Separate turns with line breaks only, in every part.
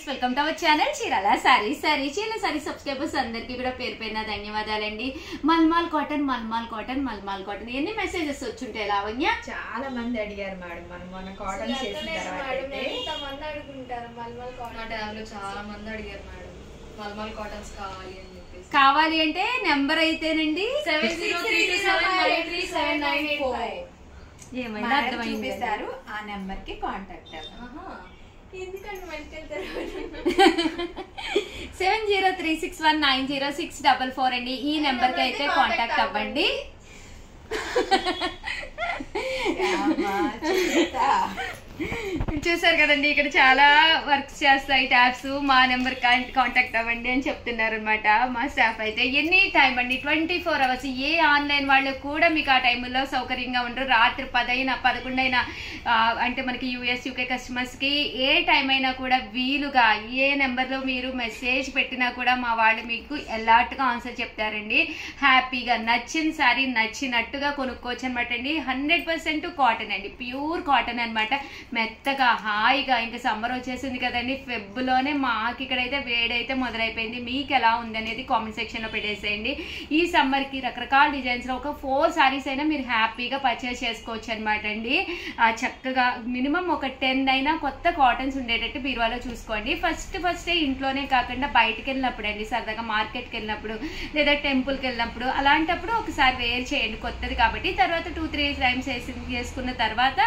Friends, welcome to our channel Chirala saris. Chirala saris subscribers అందరికీ కూడా పేరు పేరున ధన్యవాదాలండి. Mulmul cotton mulmul cotton mulmul cotton ఎన్ని మెసేజెస్ వచ్చుంటాయి లావణ్య?
చాలా మంది అడిగారు మేడం. మనం మొన్న కాటన్ చేసిన తర్వాత
అడుగుంటారు మల్మల్ కాటన్. చాలా మంది అడిగారు మేడం మల్మల్ కాటన్స్ కావాలి అని చెప్పేసి.
కావాలి అంటే నెంబర్ అయితేనండి
7032793794
ఏమైనా అర్థమైంది.
ఆ నెంబర్ కి కాంటాక్ట్ అవ్వండి.
ఎందుకంటే వెళ్తారు
7036190644 అండి. ఈ నెంబర్ కి అయితే కాంటాక్ట్ అవ్వండి. చూసారు కదండి, ఇక్కడ చాలా వర్క్స్ చేస్తాయి ట్యాబ్స్. మా నెంబర్ కాంటాక్ట్ అవ్వండి అని చెప్తున్నారు అనమాట మా స్టాఫ్ అయితే. ఎనీ టైం అండి, 24 అవర్స్. ఏ ఆన్లైన్ వాళ్ళు కూడా మీకు ఆ టైంలో సౌకర్యంగా ఉండరు. రాత్రి 10 అయినా 11 అయినా, అంటే మనకి యూఎస్ యూకే కస్టమర్స్ కి ఏ టైం అయినా కూడా వీలుగా ఏ నెంబర్లో మీరు మెసేజ్ పెట్టినా కూడా మా వాళ్ళు మీకు ఎలాట్గా ఆన్సర్ చెప్తారండి. హ్యాపీగా నచ్చిన సారీ నచ్చినట్టుగా కొనుక్కోవచ్చు అనమాట అండి. 100% కాటన్ అండి, ప్యూర్ కాటన్ అనమాట. మెత్తగా హాయిగా. ఇంకా సమ్మర్ వచ్చేసింది కదండి, ఫెబ్లోనే మాకు ఇక్కడైతే వేడైతే మొదలైపోయింది. మీకు ఎలా ఉంది అనేది కామెంట్ సెక్షన్ లో పెట్టేసేయండి. ఈ సమ్మర్ కి రకరకాల డిజైన్స్ లో ఒక 4 సారీస్ అయినా మీరు హ్యాపీగా పర్చేస్ చేసుకోవచ్చు అనమాట అండి. చక్కగా మినిమం ఒక 10 అయినా కొత్త కాటన్స్ ఉండేటట్టు బీరువాలో చూసుకోండి. ఫస్ట్ ఇంట్లోనే కాకుండా బయటకు వెళ్ళినప్పుడు అండి, సరదాగా మార్కెట్కి వెళ్ళినప్పుడు లేదా టెంపుల్కి వెళ్ళినప్పుడు అలాంటప్పుడు ఒకసారి వేర్ చేయండి, కొత్తది కాబట్టి. తర్వాత 2-3 టైమ్స్ వేసుకున్న తర్వాత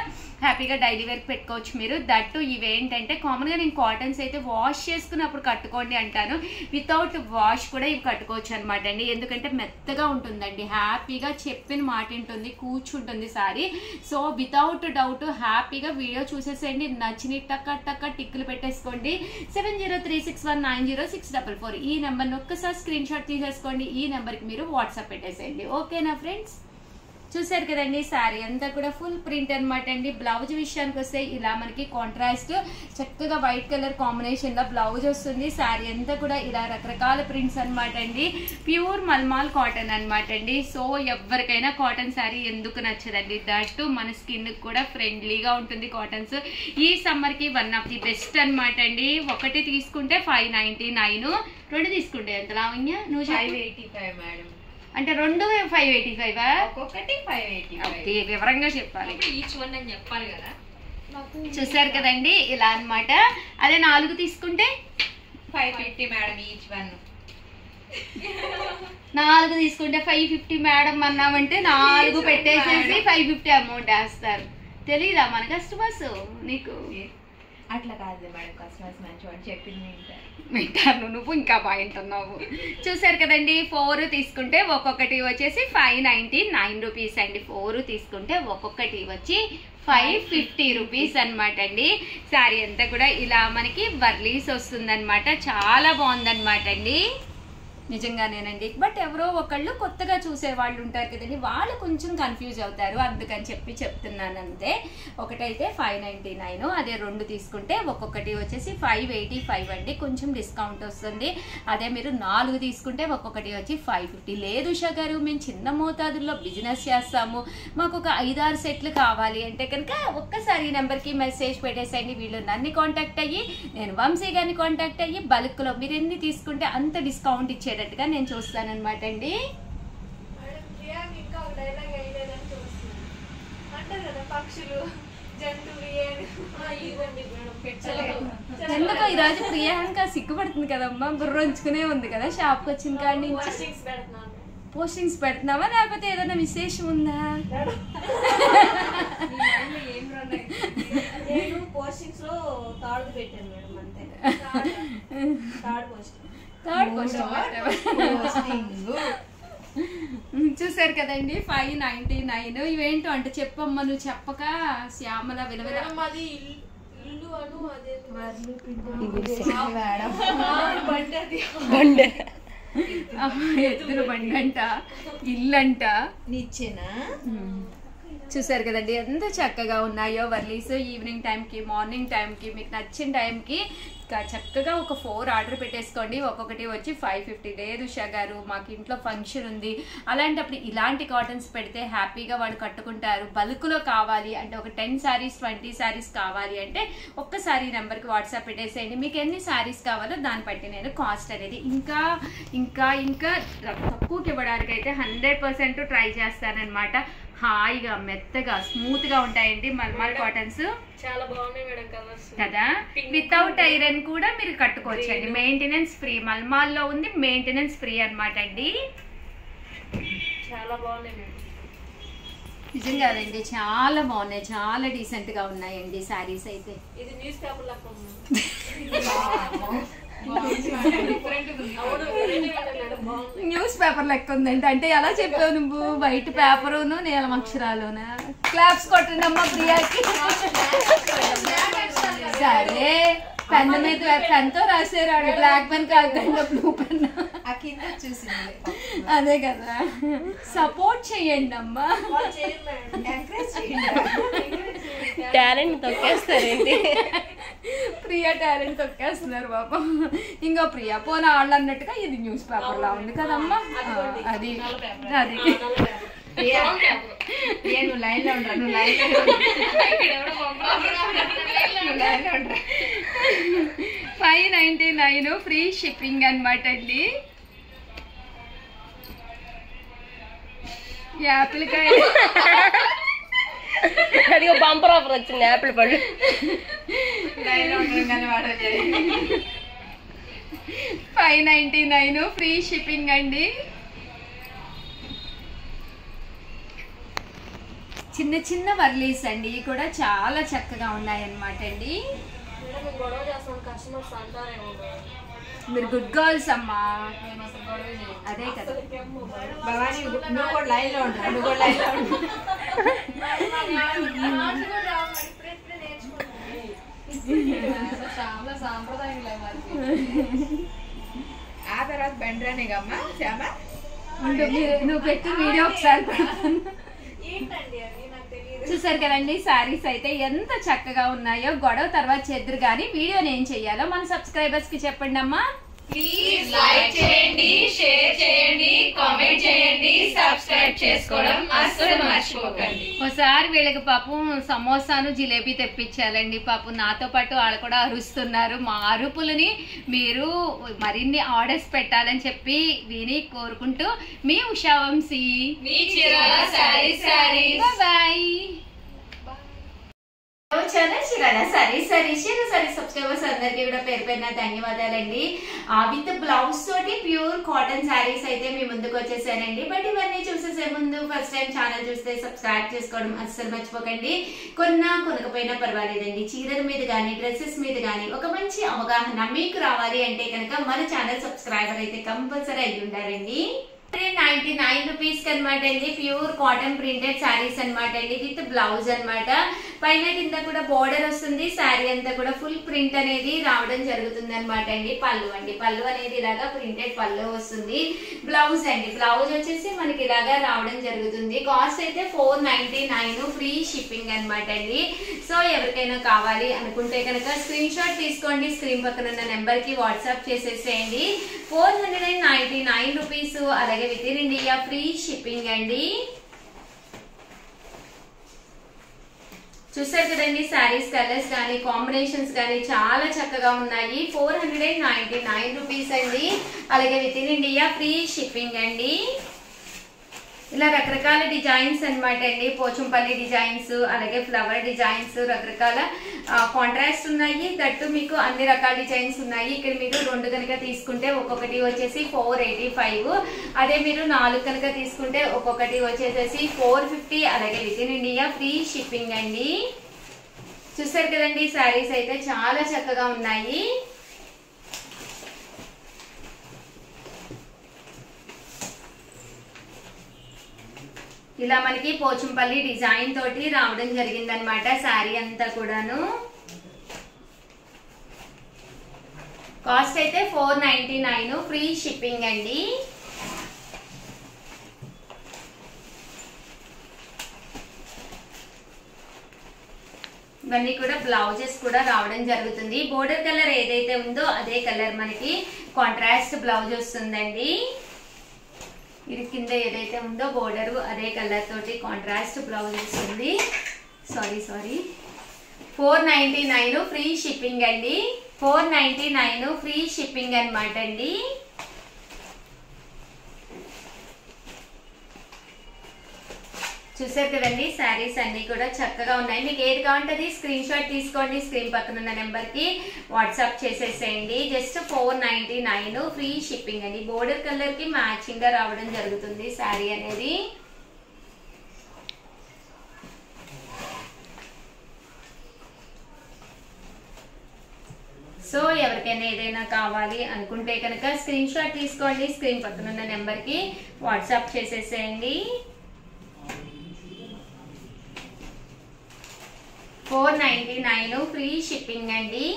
హ్యాపీగా డైలీ వేర్ పెట్టుకోవచ్చు మీరు. దట్టు ఇవేంటంటే కామన్ గా నేను కాటన్స్ అయితే వాష్ చేసుకున్నప్పుడు కట్టుకోండి అంటాను. వితౌట్ వాష్ కూడా ఇవి కట్టుకోవచ్చు అనమాట అండి. ఎందుకంటే మెత్తగా ఉంటుందండి, హ్యాపీగా చెప్పిన మాట ఉంటుంది, కూర్చుంటుంది సారీ. సో వితౌట్ డౌట్ హ్యాపీగా వీడియో చూసేసేయండి. నచ్చిన టక్క టిక్కులు పెట్టేసుకోండి. 7036190644 ఈ నెంబర్ని ఒక్కసారి స్క్రీన్ షాట్ తీసేసుకోండి. ఈ నెంబర్కి మీరు వాట్సాప్ పెట్టేసేయండి. ఓకేనా ఫ్రెండ్స్? చూసారు కదండి, శారీ అంతా కూడా ఫుల్ ప్రింట్ అనమాట అండి. బ్లౌజ్ విషయానికి వస్తే ఇలా మనకి కాంట్రాస్ట్ చక్కగా వైట్ కలర్ కాంబినేషన్ లో బ్లౌజ్ వస్తుంది. శారీ అంతా కూడా ఇలా రకరకాల ప్రింట్స్ అనమాట అండి. ప్యూర్ మల్మాల్ కాటన్ అనమాట అండి. సో ఎవరికైనా కాటన్ శారీ ఎందుకు నచ్చదండి? దట్టు మన స్కిన్ కూడా ఫ్రెండ్లీగా ఉంటుంది కాటన్స్. ఈ సమ్మర్ కి వన్ ఆఫ్ ది బెస్ట్ అనమాట అండి. ఒకటి తీసుకుంటే 599, 2 తీసుకుంటే ఎంత లావణ్య? నువ్వు
585 మేడం.
అంటే 2 585?
ఒక్కొక్కటి 585.
వివరంగా చెప్పాలి,
ఈచ్ వన్ అని చెప్పాలి కదా.
చూసారు కదండి, ఇలా అన్నమాట. అదే 4 తీసుకుంటే
550 మేడం ఈచ్ వన్.
4 తీసుకుంటే 550 మేడం అన్నామంటే 4 పెట్టేసేసి 550 అమౌంట్ వేస్తారు. తెలీదా మన కస్టమర్స్ నీకు?
అట్లా కాదు మేడం, కస్టమర్స్ మంచివాడు చెప్పింది
వింటాను, నువ్వు ఇంకా బాగుంటున్నావు. చూసారు కదండి, 4 తీసుకుంటే ఒక్కొక్కటి వచ్చేసి 599 రూపీస్ అండి. 4 తీసుకుంటే ఒక్కొక్కటి వచ్చి 550 రూపీస్ అనమాట అండి. శారీ అంతా కూడా ఇలా మనకి వర్లీస్ వస్తుంది అనమాట. చాలా బాగుందనమాట అండి, నిజంగానేనండి. బట్ ఎవరో ఒకళ్ళు కొత్తగా చూసే వాళ్ళు ఉంటారు కదండి, వాళ్ళు కొంచెం కన్ఫ్యూజ్ అవుతారు, అందుకని చెప్పి చెప్తున్నాను అంతే. ఒకటైతే 599, అదే 2 తీసుకుంటే ఒక్కొక్కటి వచ్చేసి 585 అండి. కొంచెం డిస్కౌంట్ వస్తుంది. అదే మీరు 4 తీసుకుంటే ఒక్కొక్కటి వచ్చి 550. లేదు ఉషా గారు, మేము చిన్న మోతాదుల్లో బిజినెస్ చేస్తాము, మాకు ఒక 5-6 సెట్లు కావాలి అంటే కనుక ఒక్కసారి ఈ నెంబర్కి మెసేజ్ పెట్టేసండి. వీళ్ళు నన్ను కాంటాక్ట్ అయ్యి, నేను వంశీ గారిని కాంటాక్ట్ అయ్యి బల్క్లో మీరు ఎన్ని తీసుకుంటే అంత డిస్కౌంట్ ఇచ్చేటట్టుగా నేను చూస్తానన్నమాట అండి. ఎందుకో ఈరోజు ప్రియాంక సిగ్గుపడుతుంది కదమ్మా, బుర్రంచుకునే ఉంది కదా షాప్కి వచ్చిన కాడి నుంచి. పోస్టింగ్స్ పెడుతున్నావా లేకపోతే ఏదైనా విశేషం ఉందా?
నేను పోస్టింగ్స్ లో థర్డ్ పెట్టాను మేడం, అంతే. Third posting.
చూసారు కదండి, 599. ఇవేంటో అంటే చెప్పమ్మా, నువ్వు చెప్పక శ్యామల విలువ.
అది ఇల్లు అను, అదే
ఎద్దుల బండి అంట, ఇల్లంట,
నిచ్చెనా.
చూసారు కదండి ఎంత చక్కగా ఉన్నాయో వర్లీస్. ఈవినింగ్ టైంకి, మార్నింగ్ టైంకి, మీకు నచ్చిన టైంకి చక్కగా ఒక 4 ఆర్డర్ పెట్టేసుకోండి. ఒక్కొక్కటి వచ్చి 550. లేదు ఉషా గారు మాకు ఇంట్లో ఫంక్షన్ ఉంది, అలాంటప్పుడు ఇలాంటి కాటన్స్ పెడితే హ్యాపీగా వాళ్ళు కట్టుకుంటారు, బల్క్లో కావాలి అంటే ఒక 10 శారీస్ 20 శారీస్ కావాలి అంటే ఒక్కసారి నెంబర్కి వాట్సాప్ పెట్టేసేయండి. మీకు ఎన్ని శారీస్ కావాలో దాన్ని బట్టి నేను కాస్ట్ అనేది ఇంకా ఇంకా ఇంకా తక్కువకి ఇవ్వడానికి అయితే 100% ట్రై చేస్తానన్నమాట. హాయిగా మెత్తగా స్మూత్గా ఉంటాయండి మల్మల్ కాటన్స్.
చాలా బాగున్నాయి మేడం కలర్స్
కదా. వితౌట్ ఐరన్ కూడా మీరు కట్టుకోవచ్చు అండి, మెయింటెనెన్స్ ఫ్రీ. మల్మాల్లో ఉంది మెయింటెనెన్స్ ఫ్రీ అనమాట అండి.
చాలా బాగున్నాయి మేడం.
నిజంగా అదండి చాలా బాగున్నాయి, చాలా డీసెంట్ గా ఉన్నాయండి శారీస్ అయితే.
ఇది న్యూస్ పేపర్ లాగా ఉంది.
న్యూస్ పేపర్ లెక్క ఉందండి. అంటే ఎలా చెప్పావు నువ్వు? వైట్ పేపరును నీలం అక్షరాలునా? క్లాప్స్ కొట్టండి అమ్మా ప్రియాకి. సరే పెన్ మీద పెన్తో రాసారు, బ్లాక్ పెన్ కాకుండా బ్లూ పెన్. అదే కదా, సపోర్ట్ చెయ్యండి అమ్మా.
టాలెంట్ తొక్కేస్తారేంటి?
ప్రియా టాలెంట్ తొక్కేస్తున్నారు బాబా. ఇంకా ప్రియా పోనా వాళ్ళు అన్నట్టుగా ఇది న్యూస్ పేపర్ లా ఉంది కదమ్మా. అది అది
నువ్వు లైన్ లో ఉండరా, నువ్వు లైన్ లో
599 ఫ్రీ షిప్పింగ్ అనమాట అండి. యాపిల్ కాయ
అదిగో బంపర్ ఆఫర్ వచ్చింది యాపిల్ పళ్ళు.
లైన్ లో ఉండడం కానీ వాడు
599 ఫ్రీ షిప్పింగ్ అండి. చిన్న చిన్న వర్లీస్ అండి, ఇవి కూడా చాలా చక్కగా ఉన్నాయన్నమాట అండి.
మేడం గొడవ చేస్తాను కస్టమర్స్ అంటారేమో.
మీరు గుడ్ గర్ల్స్ అమ్మా.
నేను అసలు గొడవ చేయను.
అదే కదా.
భవానీ నువ్వు కూడా లైన్ లో ఉండరా, నువ్వు కూడా లైన్ లో ఉండు.
చాలా సాంప్రదాయం
ఆ తర్వాత బెండ్రానేగమ్మా శ్యామ.
నువ్వు పెట్టి వీడియో ఒకసారి పెడతాను.
ఏంటండి అది నాకు తెలియదు.
చూసారు కదండి శారీస్ అయితే ఎంత చక్కగా ఉన్నాయో. గొడవ తర్వాత చేద్దరు కానీ వీడియోని ఏం చెయ్యాలో మన సబ్స్క్రైబర్స్ కి చెప్పండి అమ్మా.
ప్లీజ్ లైక్ చేయండి, షేర్ చేయండి, కామెంట్ చేయండి, సబ్స్క్రైబ్ చేసుకోవడం అస్సలు మర్చిపోకండి.
ఒకసారి వీళ్ళకి పాపం సమోసాను జిలేబీ తెప్పించాలండి. పాపం నాతో పాటు వాళ్ళు కూడా అరుస్తున్నారు. మా అరుపులని మీరు మరిన్ని ఆర్డర్స్ పెట్టాలని చెప్పి విని కోరుకుంటూ మీ ఉషావంశీ,
మీ చీరాల శారీస్.
బాయ్. చీరాల సారీస్ సబ్స్క్రైబర్స్ అందరికీ కూడా పేరు పేరున ధన్యవాదాలండి. విత్ బ్లౌజ్ తోటి ప్యూర్ కాటన్ శారీస్ అయితే మీ ముందుకు వచ్చేసానండి. బట్ ఇవన్నీ చూసేసే ముందు ఫస్ట్ టైం ఛానల్ చూస్తే సబ్స్క్రైబ్ చేసుకోవడం అస్సలు మర్చిపోకండి. కొనకపోయినా పర్వాలేదండి, చీరల మీద కానీ డ్రెస్సెస్ మీద కానీ ఒక మంచి అవగాహన మీకు రావాలి అంటే కనుక మన ఛానల్ సబ్స్క్రైబర్ అయితే కంపల్సరీ అయ్యి ఉండాలండి. 99 రూపీస్ అనమాట అండి. ప్యూర్ కాటన్ ప్రింటెడ్ శారీస్ అనమాట అండి, విత్ బ్లౌజ్ అనమాట. పైన కింద కూడా బోర్డర్ వస్తుంది. శారీ అంతా కూడా ఫుల్ ప్రింట్ అనేది రావడం జరుగుతుంది అనమాట అండి. పళ్ళు అండి, పళ్ళు అనేది ఇలాగా ప్రింటెడ్ పళ్ళు వస్తుంది. బ్లౌజ్ అండి, బ్లౌజ్ వచ్చేసి మనకి ఇలాగా రావడం జరుగుతుంది. కాస్ట్ అయితే 499 ఫ్రీ షిప్పింగ్ అనమాట అండి. సో ఎవరికైనా కావాలి అనుకుంటే కనుక స్క్రీన్ షాట్ తీసుకోండి, స్క్రీన్ పక్కన ఉన్న నెంబర్ కి వాట్సాప్ చేసేసేయండి. 499 రూపీస్. అలాగే within India free shipping అండి. చూసారు కదండి శారీస్ కలర్స్ కానీ కాంబినేషన్స్ కానీ చాలా చక్కగా ఉన్నాయి. 499 రూపీస్ అండి. అలాగే within India free shipping అండి. ఇలా రకరకాల డిజైన్స్ అనమాట అండి. పోచంపల్లి డిజైన్స్, అలాగే ఫ్లవర్ డిజైన్స్, రకరకాల కాంట్రాస్ట్ ఉన్నాయి. దట్టు మీకు అన్ని రకాల డిజైన్స్ ఉన్నాయి. ఇక్కడ మీరు 2 కనుక తీసుకుంటే ఒక్కొక్కటి వచ్చేసి 485. అదే మీరు 4 కనుక తీసుకుంటే ఒక్కొక్కటి వచ్చేసేసి 450. అలాగే within India free shipping అండి. చూసారు కదండి శారీస్ అయితే చాలా చక్కగా ఉన్నాయి. ఇలా మనకి పోచంపల్లి డిజైన్ తోటి రావడం జరిగింది అనమాట శారీ అంతా కూడాను. కాస్ట్ అయితే 499 ఫ్రీ షిప్పింగ్ అండి. ఇవన్నీ కూడా బ్లౌజెస్ కూడా రావడం జరుగుతుంది. బోర్డర్ కలర్ ఏదైతే ఉందో అదే కలర్ మనకి కాంట్రాస్ట్ బ్లౌజ్ వస్తుందండి. ఇది కింద ఏదైతే ఉందో బోర్డర్ అదే కలర్ తోటి కాంట్రాస్ట్ బ్లౌజ్ వస్తుంది. సారీ 499 ఫ్రీ షిప్పింగ్ అండి. 499 ఫ్రీ షిప్పింగ్ అనమాట అండి. చూసారు కదండి, శారీస్ అన్ని కూడా చక్కగా ఉన్నాయి. మీకు ఏది కావాలంటే స్క్రీన్ షాట్ తీసుకోండి, స్క్రీన్ పక్కన ఉన్న నెంబర్ కి వాట్సాప్ చేసేసేయండి. జస్ట్ 499 ఫ్రీ షిప్పింగ్ అండి. బోర్డర్ కలర్ కి మ్యాచింగ్ గా రావడం జరుగుతుంది శారీ అనేది. సో ఎవరికైనా ఏదైనా కావాలి అనుకుంటే కనుక స్క్రీన్ షాట్ తీసుకోండి, స్క్రీన్ పక్కన ఉన్న నెంబర్ కి వాట్సాప్ చేసేసేయండి. 499 ఫ్రీ షిప్పింగ్ అండి.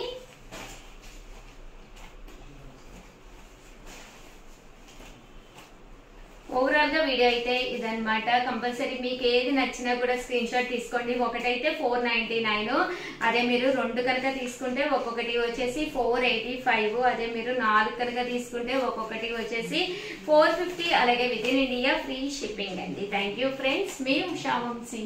ఓవరాల్ గా వీడియో అయితే ఇదన్నమాట. కంపల్సరీ మీకు ఏది నచ్చినా కూడా స్క్రీన్ షాట్ తీసుకోండి. ఒకటైతే 499, అదే మీరు 2 కనుక తీసుకుంటే ఒక్కొక్కటి వచ్చేసి 485, అదే మీరు 4 కనుక తీసుకుంటే ఒక్కొక్కటి వచ్చేసి 450. అలాగే within India free shipping అండి. థ్యాంక్ యూ ఫ్రెండ్స్, మీ ఉషా వంశీ.